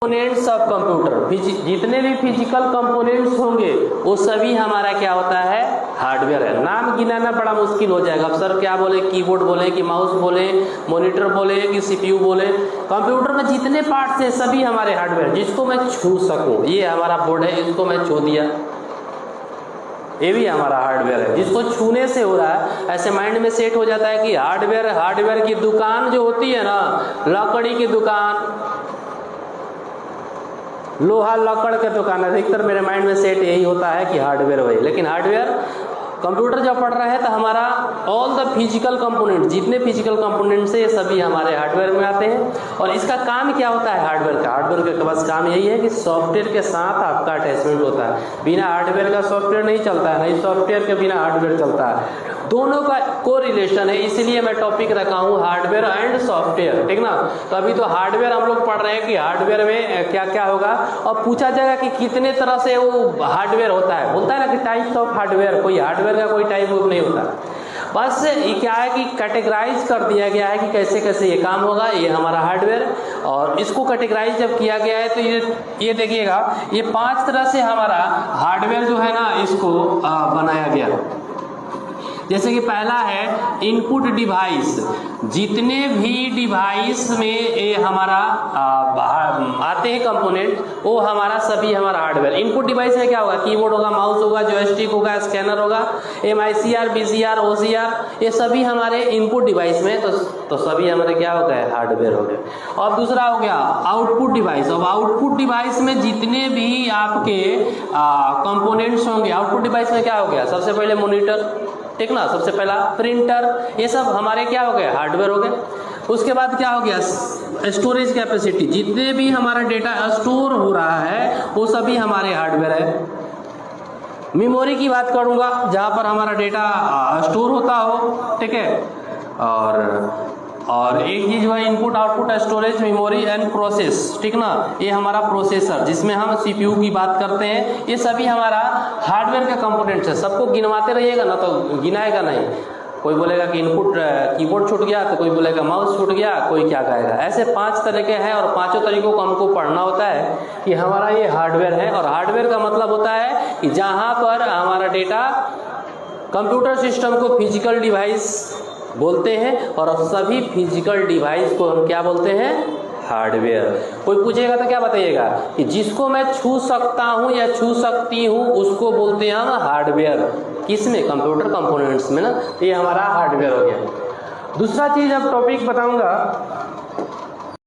Components of computer, जितने भी physical components होंगे वो सभी हमारा क्या होता है, हार्डवेयर है। नाम गिनाना बड़ा मुश्किल हो जाएगा। अब सर क्या बोले, कीबोर्ड बोले कि माउस बोले, मॉनिटर बोले कि सीपीयू बोले। कंप्यूटर में जितने पार्ट्स हैं सभी हमारे हार्डवेयर, जिसको मैं छू सकूं। ये हमारा बोर्ड है, इसको मैं छू दिया, ये भी हमारा हार्डवेयर है, जिसको छूने से हो रहा है। ऐसे माइंड में सेट हो जाता है कि हार्डवेयर की दुकान जो होती है ना, लकड़ी की दुकान, लोहा लकड़ के दुकान, अधिकतर मेरे माइंड में सेट यही होता है कि हार्डवेयर वही। लेकिन हार्डवेयर कंप्यूटर जब पढ़ रहे हैं तो हमारा ऑल द फिजिकल कंपोनेंट, जितने फिजिकल कंपोनेंट्स है ये सभी हमारे हार्डवेयर में आते हैं। और इसका काम क्या होता है हार्डवेयर का? हार्डवेयर का बस काम यही है कि सॉफ्टवेयर के साथ आपका अटैचमेंट होता है। बिना हार्डवेयर का सॉफ्टवेयर नहीं चलता है, नहीं सॉफ्टवेयर के बिना हार्डवेयर चलता है। दोनों का को रिलेशन है, इसलिए मैं टॉपिक रखा हूँ हार्डवेयर एंड सॉफ्टवेयर, ठीक ना। तो अभी तो हार्डवेयर हम लोग पढ़ रहे हैं कि हार्डवेयर में क्या क्या होगा। और पूछा जाएगा कि कितने तरह से वो हार्डवेयर होता है, बोलता है ना कि टाइप्स ऑफ हार्डवेयर। कोई हार्डवेयर का कोई टाइप नहीं होता, बस ये क्या है कि कैटेगराइज कर दिया गया है कि कैसे कैसे ये काम होगा। ये हमारा हार्डवेयर, और इसको कैटेगराइज जब किया गया है तो ये देखिएगा, ये 5 तरह से हमारा हार्डवेयर जो है ना इसको बनाया गया। जैसे कि पहला है इनपुट डिवाइस। जितने भी डिवाइस में ये हमारा आते हैं कंपोनेंट, वो हमारा सभी हमारा हार्डवेयर। इनपुट डिवाइस में क्या होगा, कीबोर्ड होगा, माउस होगा, जॉयस्टिक होगा, स्कैनर होगा, MICR, BCR, OCR, ये सभी हमारे इनपुट डिवाइस में। तो सभी हमारे क्या हो गए, हार्डवेयर हो गए। और दूसरा हो गया आउटपुट डिवाइस। अब आउटपुट डिवाइस में जितने भी आपके कंपोनेंट्स होंगे, आउटपुट डिवाइस में क्या हो गया, सबसे पहले मॉनिटर, ठीक ना, सबसे पहला प्रिंटर, ये सब हमारे क्या हो गए, हार्डवेयर हो गए। उसके बाद क्या हो गया, स्टोरेज कैपेसिटी। जितने भी हमारा डेटा स्टोर हो रहा है वो सभी हमारे हार्डवेयर है। मेमोरी की बात करूंगा, जहां पर हमारा डेटा स्टोर होता हो, ठीक है। और एक चीज हुआ input output storage, memory and process, ठीक ना। ये हमारा प्रोसेसर, जिसमें हम CPU की बात करते हैं, ये सभी हमारा हार्डवेयर का कंपोनेंट्स है। सबको गिनवाते रहिएगा ना तो गिनाएगा नहीं। कोई बोलेगा कि इनपुट कीबोर्ड छूट गया, तो कोई बोलेगा माउस छूट गया, कोई क्या कहेगा। ऐसे 5 तरीके हैं, और 5 तरीकों को हमको पढ़ना होता है कि हमारा ये हार्डवेयर है। और हार्डवेयर का मतलब होता है कि जहाँ पर हमारा डेटा, कंप्यूटर सिस्टम को फिजिकल डिवाइस बोलते हैं, और सभी फिजिकल डिवाइस को हम क्या बोलते हैं, हार्डवेयर। कोई पूछेगा तो क्या बताइएगा कि जिसको मैं छू सकता हूं या छू सकती हूं उसको बोलते हैं हम हार्डवेयर। किसमें, कंप्यूटर कंपोनेंट्स में ना। ये हमारा हार्डवेयर हो गया। दूसरा चीज अब टॉपिक बताऊंगा